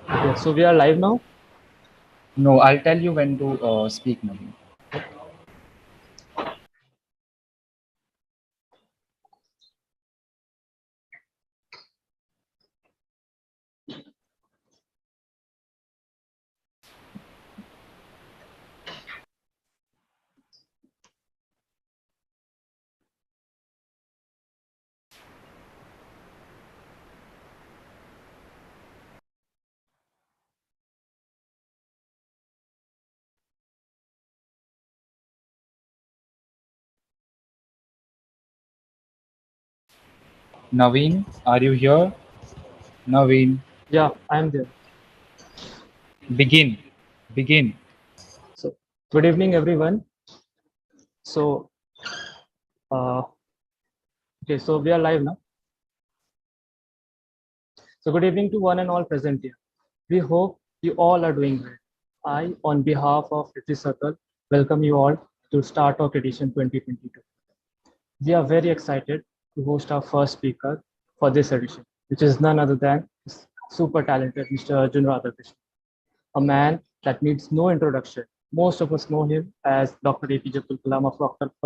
Okay, so we are live now. No, I'll tell you when to speak, Naveen. Naveen, are you here? Naveen, Yeah, I am there. begin. Begin. So, good evening, everyone. So, uh, okay, so we are live now. So, good evening to one and all present here. We hope you all are doing well. I, on behalf of Literature Circle, welcome you all to StarTalk Edition 2022. We are very excited to host our first speaker for this edition, which is none other than super talented Mr. Arjun Radhakrishnan, a man that needs no introduction. Most of us know him as Dr. APJ Abdul Kalam of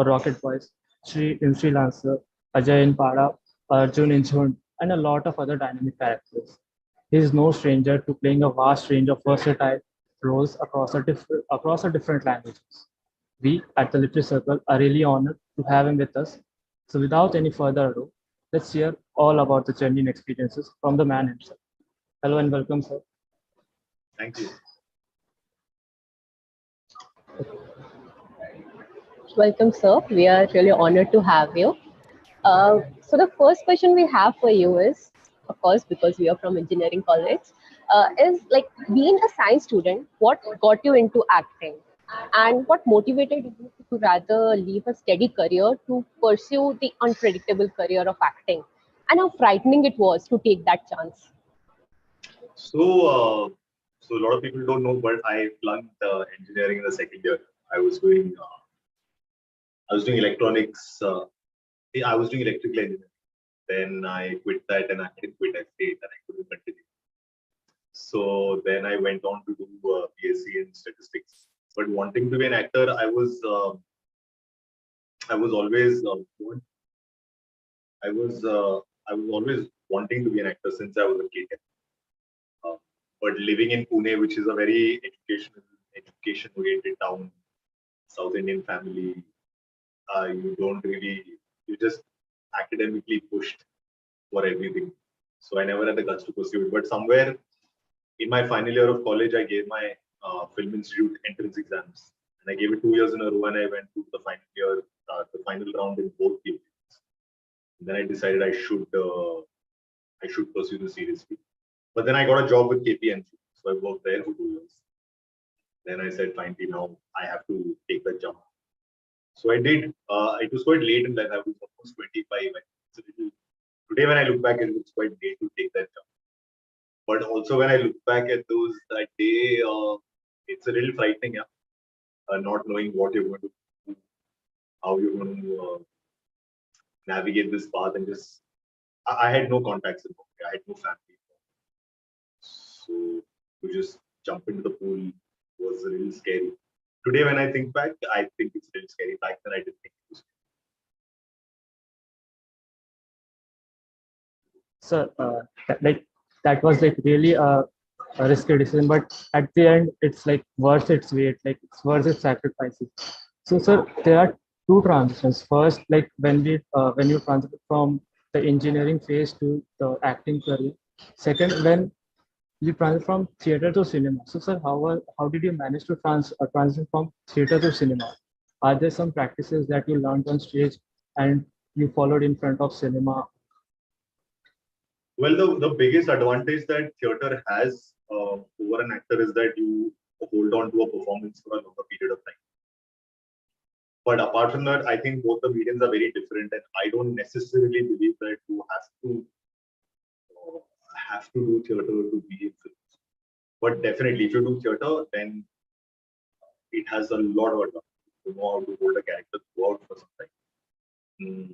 Rocket Boys, Shree in Shreelancer, Ajay in Pada, Arjun in Jhund, and a lot of other dynamic characters. He is no stranger to playing a vast range of versatile roles across a different languages. We at the Literary Circle are really honored to have him with us. So without any further ado, let's hear all about the journey and experiences from the man himself. Hello and welcome, sir. Thank you. Welcome, sir. We are really honored to have you. So the first question we have for you is, of course, because we are from engineering college, is like being a science student, what got you into acting? And what motivated you to rather leave a steady career to pursue the unpredictable career of acting? And how frightening it was to take that chance. So, so a lot of people don't know, but I flunked engineering in the second year. I was doing, I was doing electronics. I was doing electrical engineering. Then I quit that, and I didn't quit. I stayed, and I couldn't continue. So then I went on to do BSc in statistics. But wanting to be an actor, I was always, I was, I was always wanting to be an actor since I was a kid. Uh, but living in Pune, which is a very education-oriented town, South Indian family, you don't really, you just academically pushed for everything. So I never had the guts to pursue it. But somewhere in my final year of college, I gave my film institute entrance exams, and I gave it 2 years in a row, and I went to the final year, the final round in both the exams. Then I decided I should pursue this seriously. But then I got a job with KPMG, so I worked there for 2 years. Then I said, finally, now I have to take that jump. So I did. It was quite late in life. I was almost 25. Today, when I look back, it was quite late to take that jump. But also, when I look back at that day, it's a little frightening, yeah. Not knowing what you're going to do, how you're going to navigate this path, and just I had no contacts in Bombay. I had no family. So to just jump into the pool was a little scary. Today, when I think back, I think it's a little scary. Back then, I didn't think it was. Sir, that was like really a risky decision, but at the end, it's like worth its weight, like it's worth its sacrifices. So, sir, there are two transitions. First, like when you transition from the engineering phase to the acting career. Second, when you transition from theater to cinema. So, sir, how did you manage to transition from theater to cinema? Are there some practices that you learned on stage and you followed in front of cinema? Well, the biggest advantage that theatre has over an actor is that you hold on to a performance for a longer period of time. But apart from that, I think both the mediums are very different, and I don't necessarily believe that you have to do theatre to be in films. But definitely, if you do theatre, then it has a lot of advantage. You know how to hold a character throughout for some time. Mm,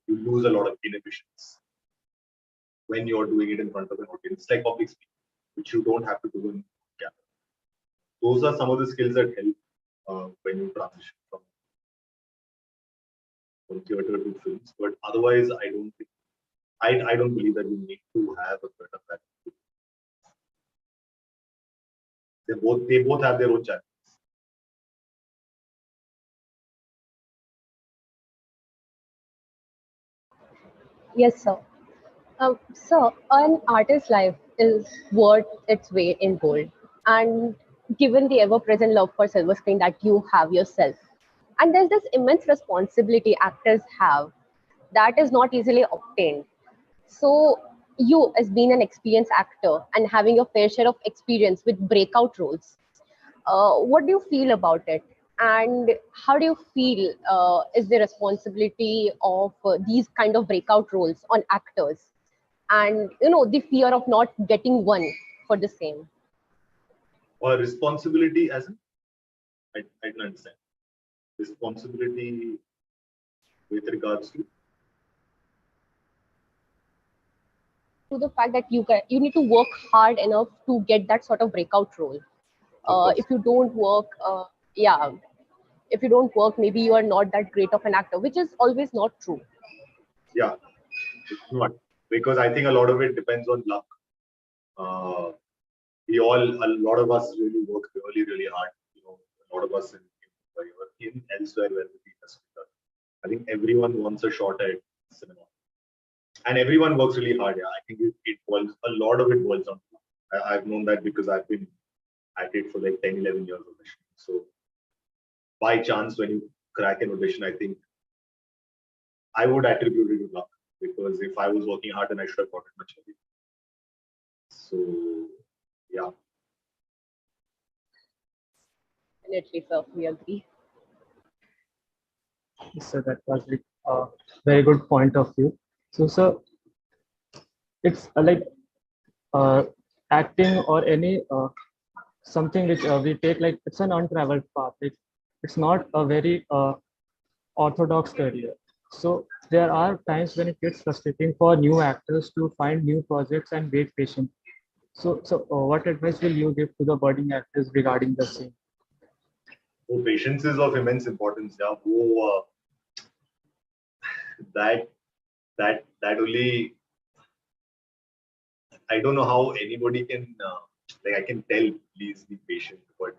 you lose a lot of inhibitions when you're doing it in front of an audience. It's like public speaking. which you don't have to do in camera. Those are some of the skills that help when you transition from theater to films. But otherwise, I don't think I don't believe that you need to have a certain background. They both have their own challenges. Yes, sir. So, an artist's life is worth its weight in gold. And given the ever present love for silver screen that you have yourself, and there's this immense responsibility actors have that is not easily obtained. So, you, as being an experienced actor and having your fair share of experience with breakout roles, what do you feel about it? And how do you feel is the responsibility of these kind of breakout roles on actors? And the fear of not getting one for the same. Or responsibility as in, I don't understand. Responsibility with regards To the fact that you need to work hard enough to get that sort of breakout role. If you don't work, yeah, if you don't work, maybe you are not that great of an actor, which is always not true. Yeah, it's not, because I think a lot of it depends on luck. A lot of us really work really hard. A lot of us in elsewhere where the industry does. I think everyone wants a shot at cinema, and everyone works really hard. Yeah, I think it boils, a lot of it boils down. I've known that because I've been at it for like 10, 11 years audition. So by chance, when you crack an audition, I think I would attribute it to luck, because if I was working hard, then I should have got it much earlier. So yeah. Definitely, sir, we agree. So that was a very good point of view. So, sir, it's acting or any something which we take, like it's an untraveled path. It's not a very orthodox career. So there are times when it gets frustrating for new actors to find new projects and wait patiently. So what advice will you give to the budding actors regarding the same? Oh, patience is of immense importance. Yeah. Oh, that only, I don't know how anybody can I can tell, please be patient, but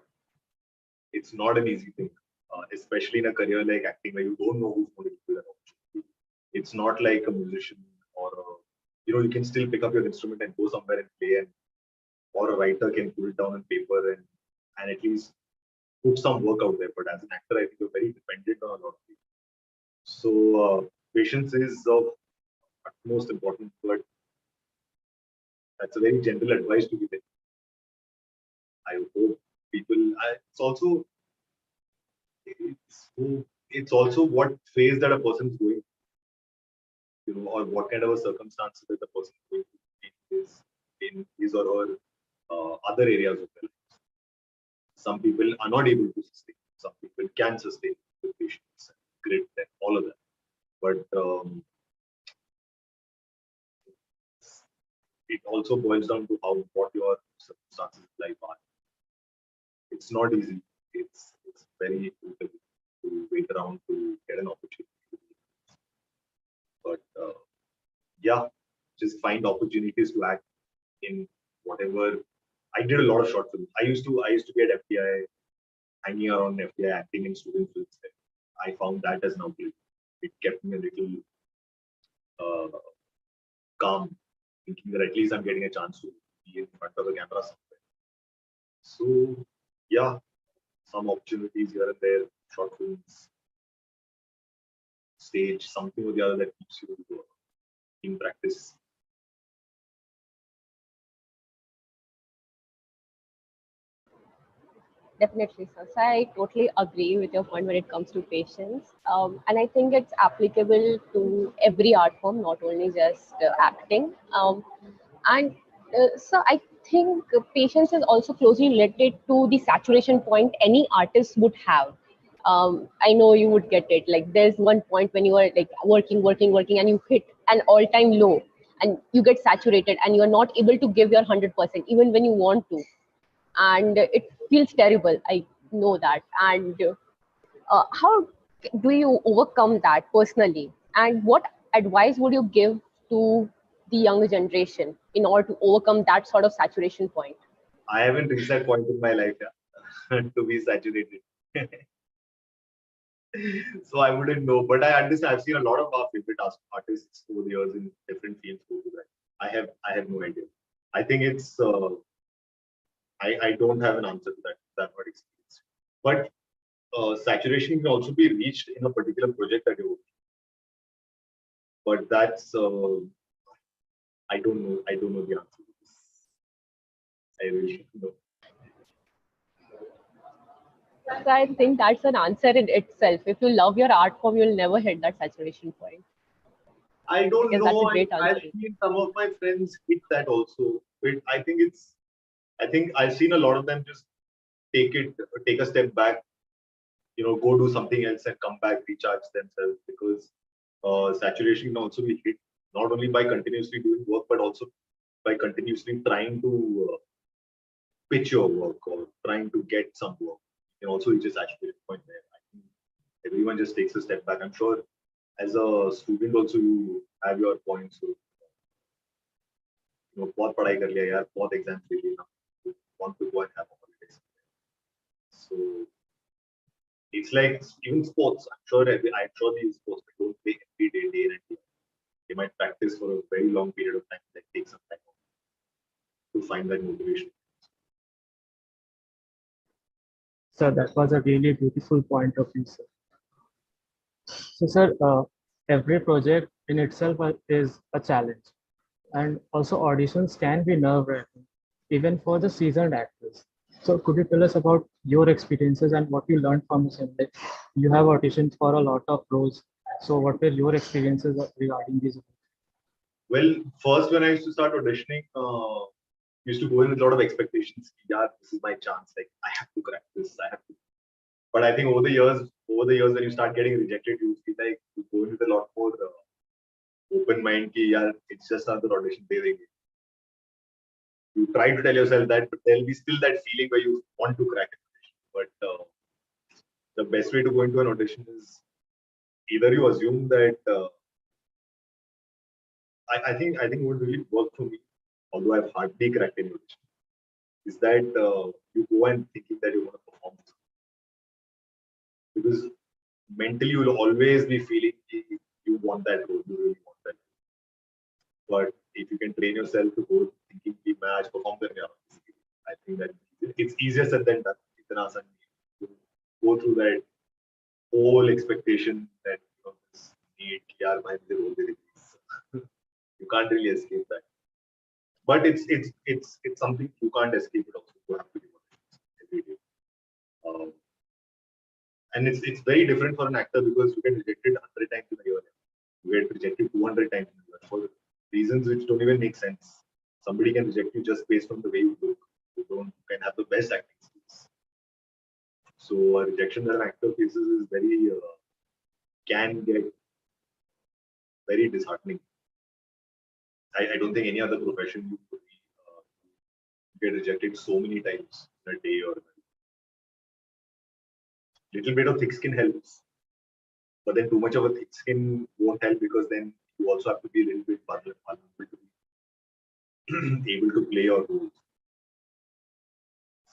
it's not an easy thing, especially in a career like acting where you don't know who's going to give you that opportunity. It's not like a musician or you can still pick up your instrument and go somewhere and play, and or a writer can put it down on paper and at least put some work out there. But as an actor, I think you're very dependent on a lot of people. So patience is of utmost importance, but that's a very general advice to give it. I hope people. It's also what phase that a person is going, or what kind of a circumstances that the person is going in his or her other areas of their life. Some people are not able to sustain. Some people can sustain with patience and grit and all of that. But it also boils down to what your circumstances in life are. It's not easy. It's very difficult to wait around to get an opportunity. But yeah, just find opportunities to act in whatever. I did a lot of short films. I used to be at FTI, hanging around FTI, acting in student films. I found that as an outlet. It kept me a little calm, thinking that at least I'm getting a chance to be in front of the camera somewhere. So yeah, some opportunities here and there, short films, stage, something or the other that keeps you in practice. Definitely, sir. So I totally agree with your point when it comes to patience. And I think it's applicable to every art form, not only just acting. And so I think patience is also closely related to the saturation point any artist would have. I know you would get it. Like there's one point when you are like working, and you hit an all-time low. and you get saturated and you're not able to give your 100% even when you want to, and it feels terrible. I know that. And how do you overcome that personally, and what advice would you give to the younger generation in order to overcome that sort of saturation point? I haven't reached that point in my life, yeah, to be saturated. So I wouldn't know, but I understand. I've seen a lot of our favorite artists over the years in different fields go through that. I have no idea. I think it's I don't have an answer to that. That not experienced. But saturation can also be reached in a particular project that you're working. But that's I don't know. I don't know the answer to this. I really don't know. So I think that's an answer in itself. If you love your art form, you'll never hit that saturation point. I don't Because that's a know. great I've answer. seen some of my friends hit that also. But I think it's. I think I've seen a lot of them just take a step back, go do something else and come back, recharge themselves, because saturation can also be hit not only by continuously doing work, but also by continuously trying to pitch your work or trying to get some work. You can also reach a saturation point there. I think everyone just takes a step back. I'm sure as a student also you have your points. So, बहुत पढ़ाई कर लिया यार, बहुत exams दे लिए ना, want to go and have a holidays. So it's like even sports. I'm sure these sports don't play every day, day in and day. They might practice for a very long period of time, like take some time off to find that motivation. Sir, that was a really beautiful point of view, sir. So, sir, every project in itself is a challenge, and also auditions can be nerve-wracking, even for the seasoned actors. So, could you tell us about your experiences and what you learned from the same? Like, you have auditioned for a lot of roles. So, what were your experiences regarding these? Well, first when I used to start auditioning, used to go in with a lot of expectations. Yeah, this is my chance. Like I have to crack this. I have to. But I think over the years, when you start getting rejected, you feel like you go in with a lot more open mind. Ki, yeah, it's just another audition. They denge. You try to tell yourself that, but there'll be still that feeling where you want to crack an audition. But the best way to go into an audition is either you assume that. I think what really worked for me, although I've hardly cracked any audition, is that you go and thinking that you're going to perform, because mentally you'll always be feeling you want that role, you really want that. But if you can train yourself to go thinking कि मैं आज perform करने आ रहा हूँ, I think that it's easier said than done. इतना आसान नहीं है. To go through that whole expectation that this need कि यार भाई मुझे role they they. You can't really escape that. But it's something you can't escape it also. You have to do it every day. And it's very different for an actor because you get rejected 100 times in a year. You get rejected 200 times in a year for reasons which don't even make sense. Somebody can reject you just based on the way you look. You can have the best acting skills. So a rejection that an actor faces is can get very disheartening. I don't think any other profession you could get rejected so many times in a day or a night. Little bit of thick skin helps, but then too much of a thick skin won't help, because then you also have to be a little bit vulnerable to be able to play your roles.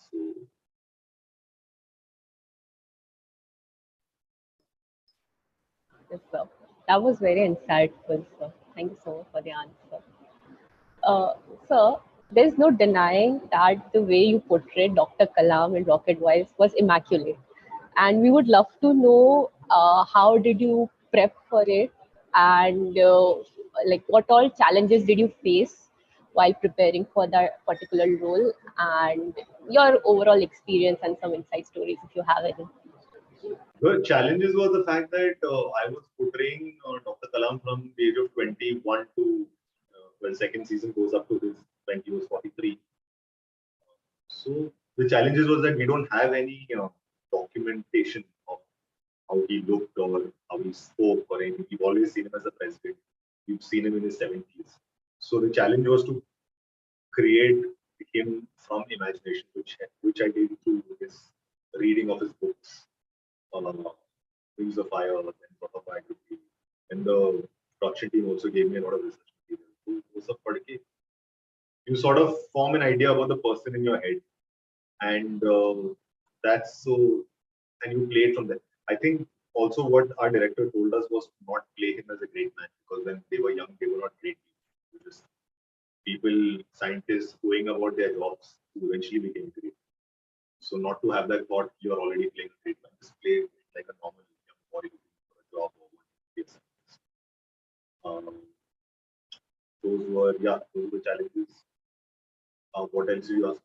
So Yes, sir. That was very insightful, sir. Thank you so much for the answer. Sir, there's no denying that the way you portrayed Dr. Kalam in Rocket Wise was immaculate. And we would love to know how did you prep for it, and like what all challenges did you face while preparing for that particular role, and your overall experience and some inside stories if you have any. the challenges was the fact that I was portraying Dr. Kalam from the age of 21 to second season goes up to his when he was 43. So the challenges was that we don't have any documentation of how he looked or how he spoke or anything. We've always seen him as a president. We've seen him in his 70s. So the challenge was to create him from imagination, which I did through his reading of his books, Wings of Fire, and What of Biography. And the production team also gave me a lot of research material. So you sort of form an idea about the person in your head, and that's so, and you play it from there. I think also what our director told us was not play him as a great man, because when they were young, they were not great people. They were just people, scientists going about their jobs who eventually became great. So not to have that thought you're already playing a great man, just play it like a normal young boy looking for a job or what. Those were challenges. What else do you ask?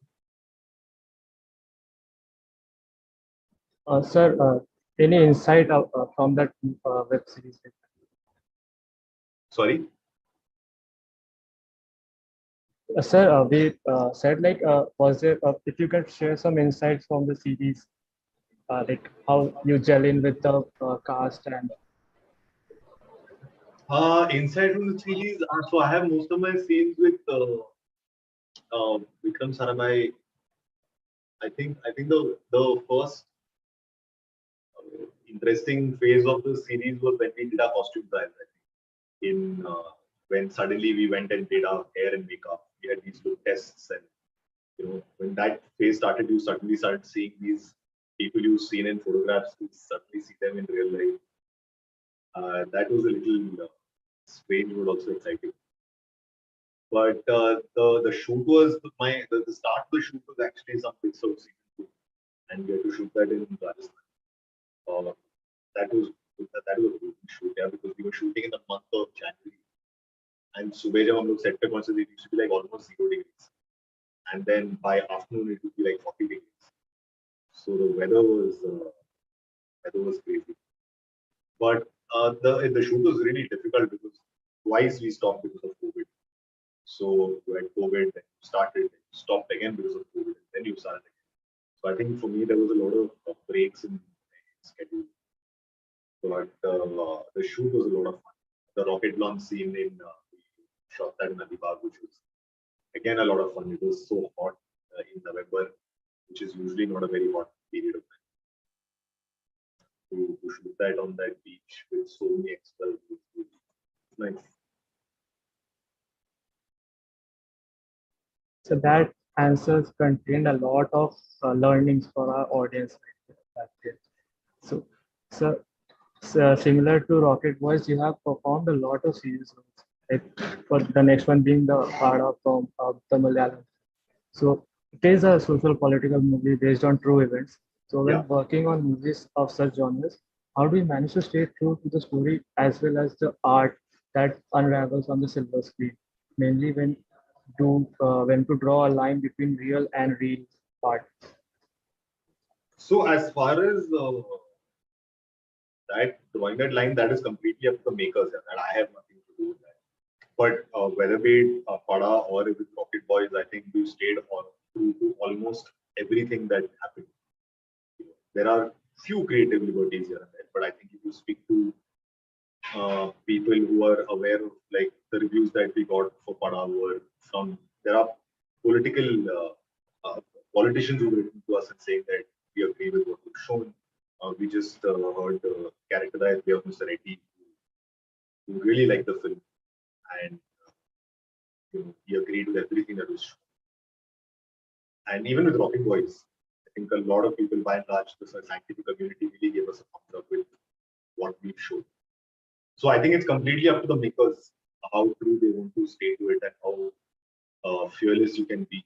Sir, any insight from that web series? Sorry? Sir, we said like, was there, if you can share some insights from the series, like how you gel in with the cast and. Inside from the series, so I have most of my scenes with Vikram Sarabhai. I think the first interesting phase of the series was when we did our costume trials. I think in when suddenly we went and did our hair and makeup. We had these look tests, and when that phase started, you suddenly started seeing these people you've seen in photographs. You suddenly see them in real life. That was a little strange, but also exciting. But the shoot was the start of the shoot was actually some bits of season 2, and we had to shoot that in Rajasthan. That was a good shoot, yeah, because we were shooting in the month of January, and सुबह जब हम लोग set पे पहुंचे, it used to be like almost 0 degrees, and then by afternoon it would be like 40 degrees. So the weather was crazy. But the shoot was really difficult because twice we stopped because of COVID. So you had COVID, then you started, then you stopped again because of COVID, and then you started again. So I think for me there was a lot of breaks in schedule. But the shoot was a lot of fun. The rocket launch scene we shot that in Alibag, which was again a lot of fun. It was so hot in November, which is usually not a very hot period of time. To shoot that on that beach with so many extras was nice. So that answers contained a lot of learnings for our audience. So, similar to Rocket Boys, you have performed a lot of serious roles. Like for the next one being the Pada from the Malayalam. So it is a social political movie based on true events. So when working on movies of such genres, how do you manage to stay true to the story as well as the art that unravels on the silver screen? Mainly when to draw a line between real and real art. So as far as that drawing that line, that is completely up to the makers, and I have nothing to do with that. But whether be it Pada or with Rocket Boys, I think we stayed true to almost everything that happened. There are few creative liberties here and there, but I think if you speak to people who are aware of like the reviews that we got for Pada were from, there are politicians who written to us and saying that we agree with what we've shown. We just heard the characterized way of Mr. Reddy, who really liked the film, and he agreed with everything that was shown. And even with Rocket Boys, I think a lot of people, by and large, the scientific community really gave us a thumbs up with what we've shown. So I think it's completely up to the makers how true they want to stay to it and how fearless you can be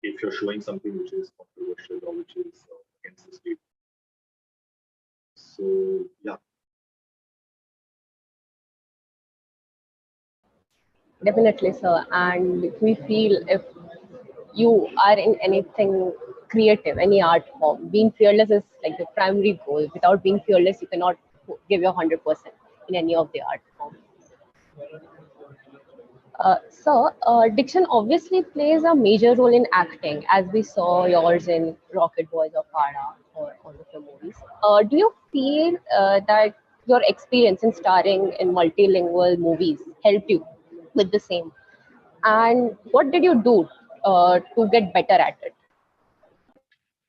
if you're showing something which is controversial or which is against the state. So yeah. Definitely, sir. And we feel if you are in anything creative, any art form, being fearless is like the primary goal. Without being fearless, you cannot give your 100% in any of the art form. Diction obviously plays a major role in acting, as we saw yours in Rocket Boys or Pada or all of your movies. Do you feel that your experience in starring in multilingual movies helped you with the same? And what did you do to get better at it?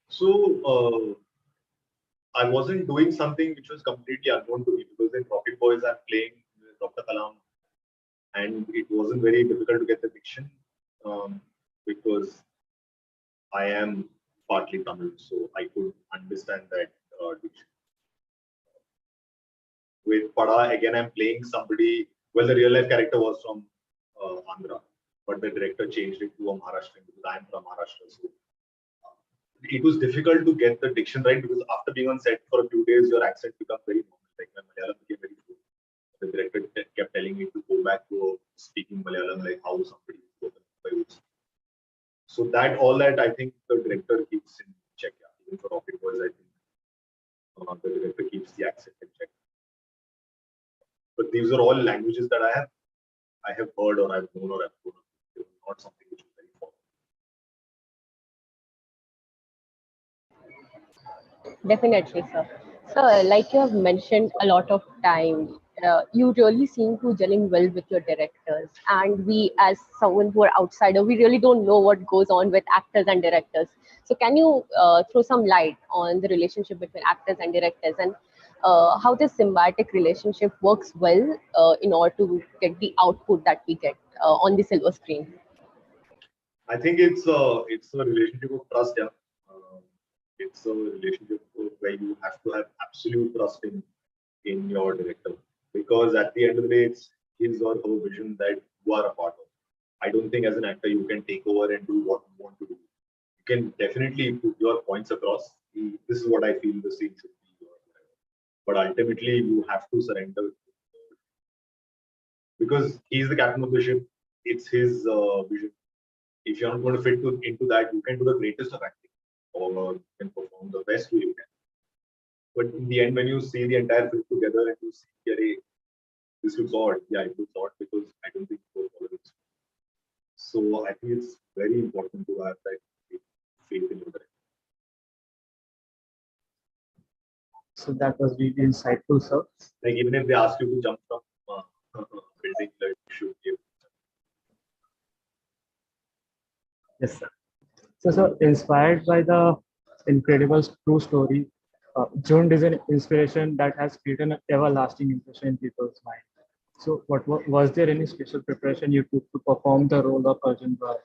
So I wasn't doing something which was completely unknown to me, because in Rocket Boys I'm playing with Dr. Kalam, and it wasn't very difficult to get the diction, because I am partly Tamil, so I could understand that diction. With Pada, again, I'm playing somebody. Well, the real life character was from Andhra, but the director changed it to a Maharashtrian because I'm from Maharashtra. So it was difficult to get the diction right, because after being on set for a few days, your accent becomes very normal. Like my Malayalam became very fluent. The director kept telling me to go back to speaking Malayalam, like how somebody is spoken by words. So that all that I think the director keeps in check. Yeah. Even for Rocket Boys, I think the director keeps the accent in check. But these are all languages that I have heard, or I've known, or I've grown up with. Not something which is very foreign. Definitely, sir. So, like you have mentioned a lot of time, you really seem to gelling well with your directors. And we, as someone who are outsider, we really don't know what goes on with actors and directors. So, can you throw some light on the relationship between actors and directors, and how this symbiotic relationship works well in order to get the output that we get on the silver screen? I think it's a relationship of trust. Yeah. It's a relationship where you have to have absolute trust in your director, because at the end of the day, it's his or her vision that you are a part of. I don't think as an actor you can take over and do what you want to do. You can definitely put your points across. This is what I feel the scene should be, or whatever. But ultimately, you have to surrender, because he's the captain of the ship. It's his vision. If you're not going to fit into that, you can do the greatest of acting, or you can perform the best way you can. But in the end, when you see the entire film together and you see, hey, this looks odd. Yeah, it looks odd because I don't think people follow it. So I think it's very important to have that faith in your director. So that was really insightful, sir. Like even if they ask you to jump from building, like you should give. Yes, sir. So, inspired by the incredible true story, Jhund is an inspiration that has created an everlasting impression in people's mind. So, was there any special preparation you took to perform the role of Arjun Radhakrishnan?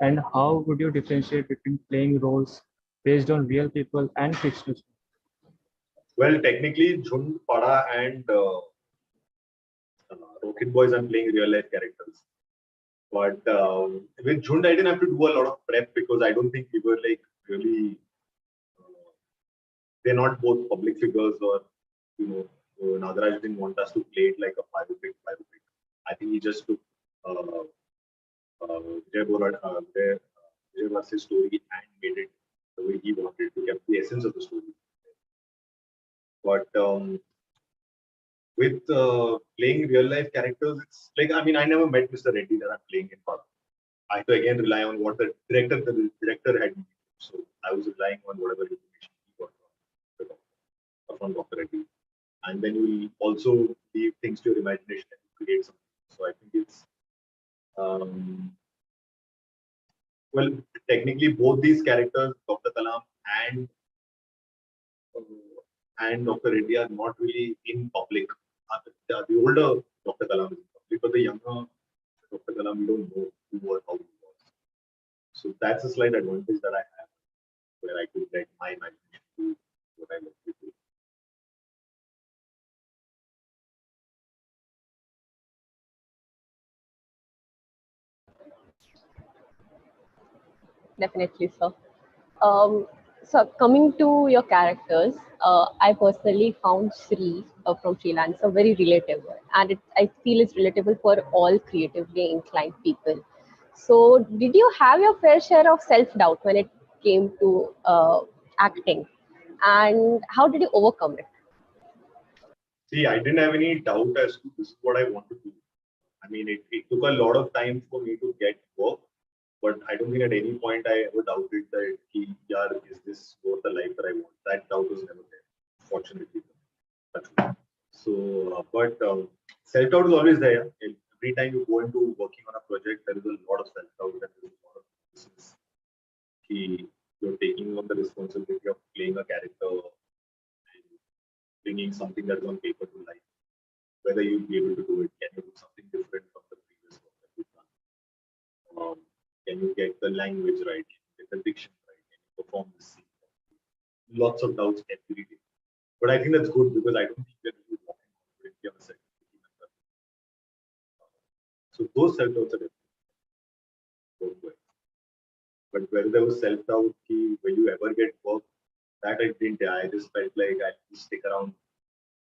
And how would you differentiate between playing roles based on real people and fictional? Well, technically, Jhund, Pada, and Rocket Boys, I'm playing real life characters. But with Jhund, I didn't have to do a lot of prep, because I don't think we were like really. They're not both public figures, or Nagaraj didn't want us to play it like a biopic. I think he just took Vijay Vars's story and made it the way he wanted to, get the essence of the story. But with playing real life characters, it's like, I mean, I never met Mr. Reddy that I'm playing in Pada. I had to again rely on what the director had. So I was relying on whatever information he got from Dr. Reddy. And then you also leave things to your imagination and create something. So I think it's well, technically both these characters, Dr. Kalam and Dr. Reddy, are not really in public. The older Dr. Kalam is in public, but the younger Dr. Kalam, we don't know who or how he was. So that's a slight advantage that I have, where I could let my imagination do what I want to do. Definitely, sir. So coming to your characters, I personally found Shree from Shreelancer very relatable, and I feel it's relatable for all creatively inclined people. So, did you have your fair share of self-doubt when it came to acting, and how did you overcome it? See, I didn't have any doubt as to this is what I want to do. I mean, it took a lot of time for me to get work, but I don't think at any point I ever doubted that, yeah, is this worth the life that I want? That doubt was never there, fortunately. So, but self doubt is always there. every time you go into working on a project, there is a lot of self-doubt and there is a lot of business. You're taking on the responsibility of playing a character and bringing something that's on paper to life. Whether you'll be able to do it, can you do something different from the previous work that you've done? Can you get the language right? Can you get the diction right? Can you perform the scene? Lots of doubts every day. But I think that's good because I don't think that we walk in confidently on a set. So those self-doubts are different. But whether there was self-doubt, will you ever get work? That I didn't. I just felt like I'll just stick around,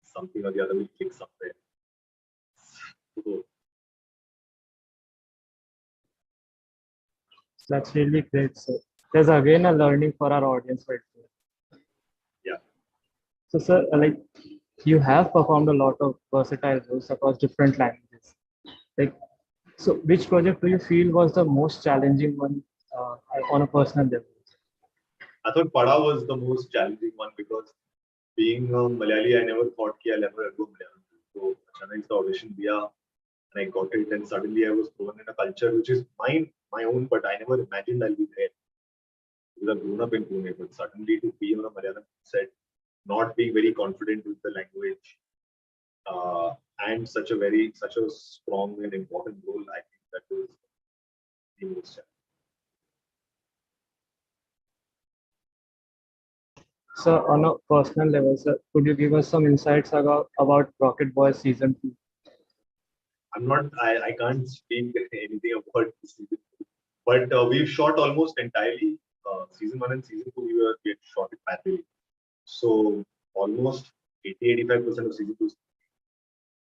something or the other will click somewhere. So, That's really great, sir. There's again a learning for our audience right here. yeah. So, sir, like you have performed a lot of versatile roles across different languages. Like, so which project do you feel was the most challenging one on a personal level? I thought Pada was the most challenging one because being a Malayali, I never thought I'll ever go Malayalam. So Chennai's the audition diya, and I got it, and suddenly I was thrown in a culture which is mine, my own, but I never imagined I'll be there. Because I've grown up in Pune, but suddenly to be on a Malayalam set, not being very confident with the language, and such a strong and important role, I think that was the most challenging. So, on a personal level, sir, could you give us some insights about Rocket Boys season 2? I can't speak anything about this season 2, but we've shot almost entirely season 1 and season 2. We had shot it parallelly, so almost 80-85% of season 2.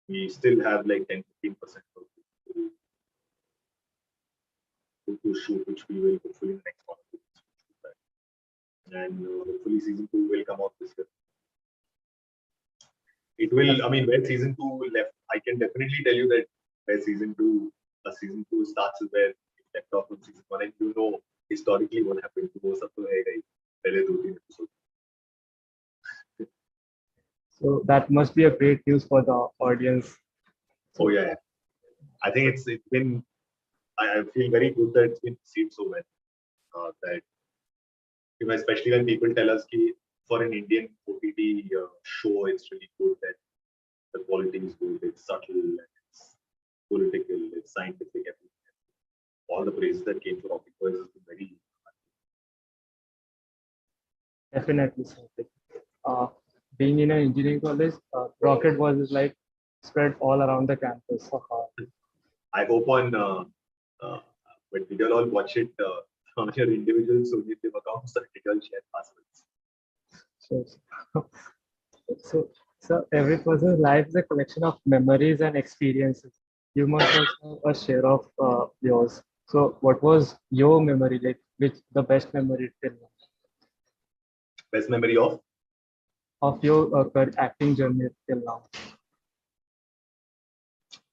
We still have like 10-15% to shoot, which we will hopefully in the next one. And hopefully season 2 will come out this year. It will, I mean, where season 2 left, I can definitely tell you that where season 2 starts is where it left off from season 1, and you know historically what happened to most of the episodes. So that must be a great news for the audience. Oh yeah, I think it's been. I feel very good that it's been received so well. That especially when people tell us that for an Indian OTT show, it's really good that the quality is good, it's subtle, it's political, it's scientific, everything. All the praises that came to Rocket Boys has been very. Definitely, sir. Being in an engineering college, Rocket Boys is like spread all around the campus. I hope on when we all watch it on your individual social media accounts, that you all share passwords. So every person's life is a collection of memories and experiences. You must also have a share of yours. So what was your memory, like which the best memory till now? Best memory of Your acting journey till now?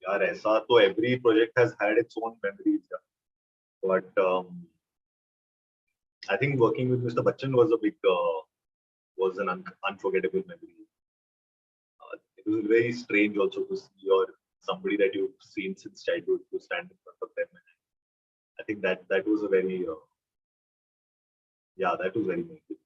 यार ऐसा तो every project has had its own memories, but I think working with Mr. Bacchan was an unforgettable memory. It was very strange also to see somebody that you've seen since childhood to stand in front of them. I think that was a very that was very meaningful.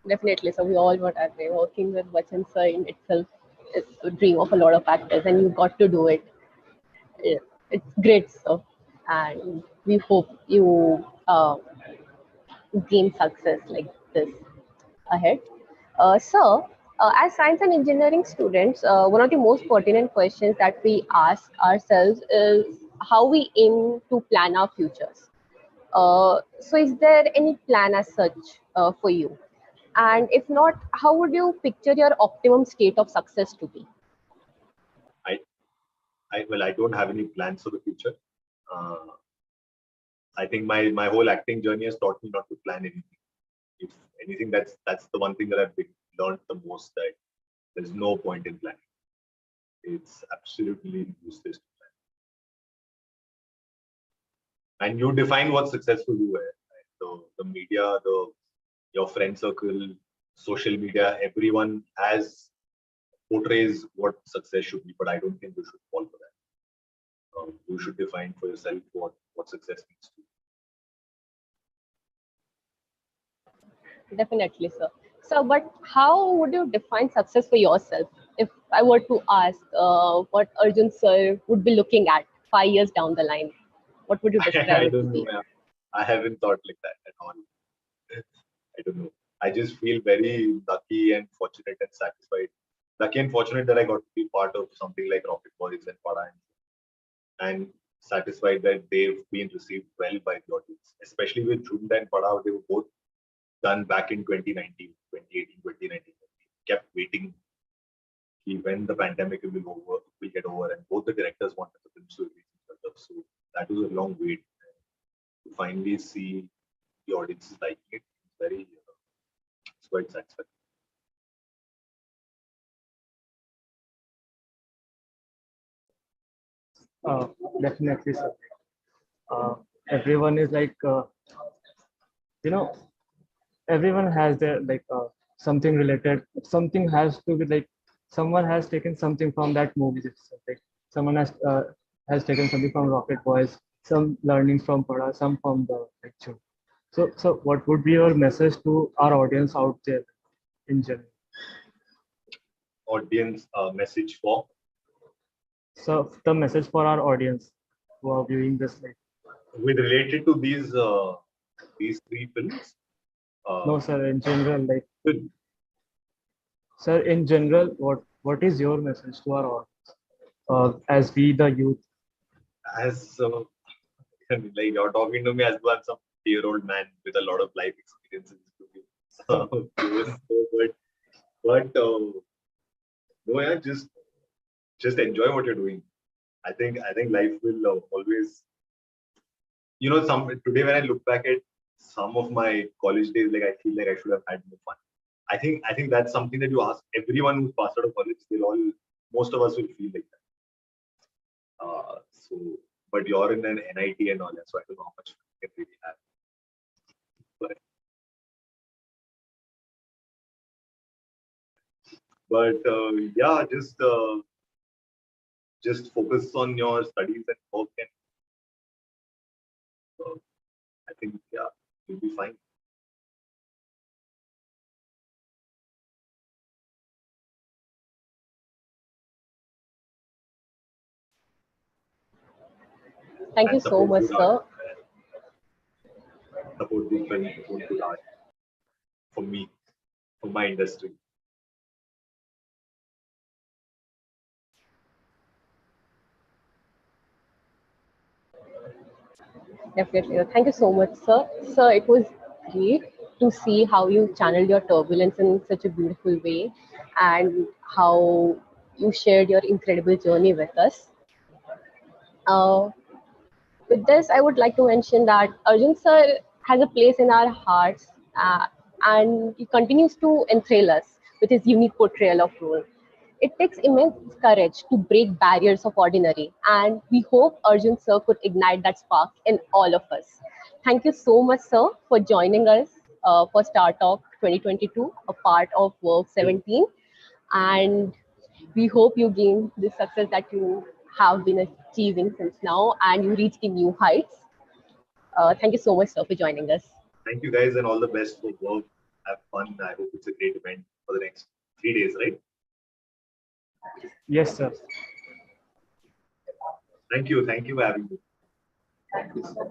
Definitely. So we all were that way. Working with Bachchan sir in itself is a dream of a lot of actors, and you got to do it. It's great stuff, and we hope you gain success like this ahead. So, as science and engineering students, one of the most pertinent questions that we ask ourselves is how we aim to plan our futures. So, is there any plan as such for you? And if not, how would you picture your optimum state of success to be? I don't have any plans for the future. I think my whole acting journey has taught me not to plan anything. If anything, that's the one thing that I've learned the most, that there's no point in planning. It's absolutely useless to plan. And you define what's successful you are. Right? So the media, your friend circle, social media, everyone portrays what success should be, but I don't think you should fall for that. You should define for yourself what success means to you. Definitely, sir. So, but how would you define success for yourself? If I were to ask what Arjun sir would be looking at 5 years down the line, what would you describe I it to don't know. be? Yeah. I haven't thought like that at all. I don't know. I just feel very lucky and fortunate and satisfied. Lucky and fortunate that I got to be part of something like Rocket Boys and Pada, and satisfied that they've been received well by the audience, especially with Jhund and Pada. They were both done back in 2019, 2018, 2019. We kept waiting when the pandemic will get over, and both the directors wanted the films to release each other. So that was a long wait. To finally see the audiences liking it, it's quite satisfying. Definitely, sir. Everyone is like, you know, everyone has their like something related. Something has to be like someone has taken something from that movie itself. Like someone has taken something from Rocket Boys, some learnings from Pada, some from the lecture. So what would be your message to our audience out there in general? Audience message for So the message for our audience who are viewing this, like, with related to these three films. no, sir, in general, like, Good. sir, in general, what is your message to our audience as we the youth? As like you're talking to me as well, some year-old man with a lot of life experiences to be. But no, yeah, just enjoy what you're doing. I think life will always, some today when I look back at some of my college days, like I feel like I should have had more fun. I think that's something that you ask everyone who's passed out of college. Most of us will feel like that. So, but you're in an NIT and all that, so I don't know how much fun you can really have. But yeah, just focus on your studies and work, and I think yeah, you'll be fine. Thank you And so support much, good art. sir. Support the film, support good art for me, for my industry. Definitely. Thank you so much, sir. Sir, it was great to see how you channeled your turbulence in such a beautiful way and how you shared your incredible journey with us. Uh, with this, I would like to mention that Arjun sir has a place in our hearts and he continues to enthrall us with his unique portrayal of role. It takes immense courage to break barriers of ordinary, and we hope Arjun sir could ignite that spark in all of us. Thank you so much, sir, for joining us for StarTalk 2022, a part of Verve 17. And we hope you gain the success that you have been achieving since now and you reach the new heights. Thank you so much, sir, for joining us. Thank you guys and all the best for work. Have fun. I hope it's a great event for the next 3 days, right? Yes, sir. Thank you. Thank you for having me.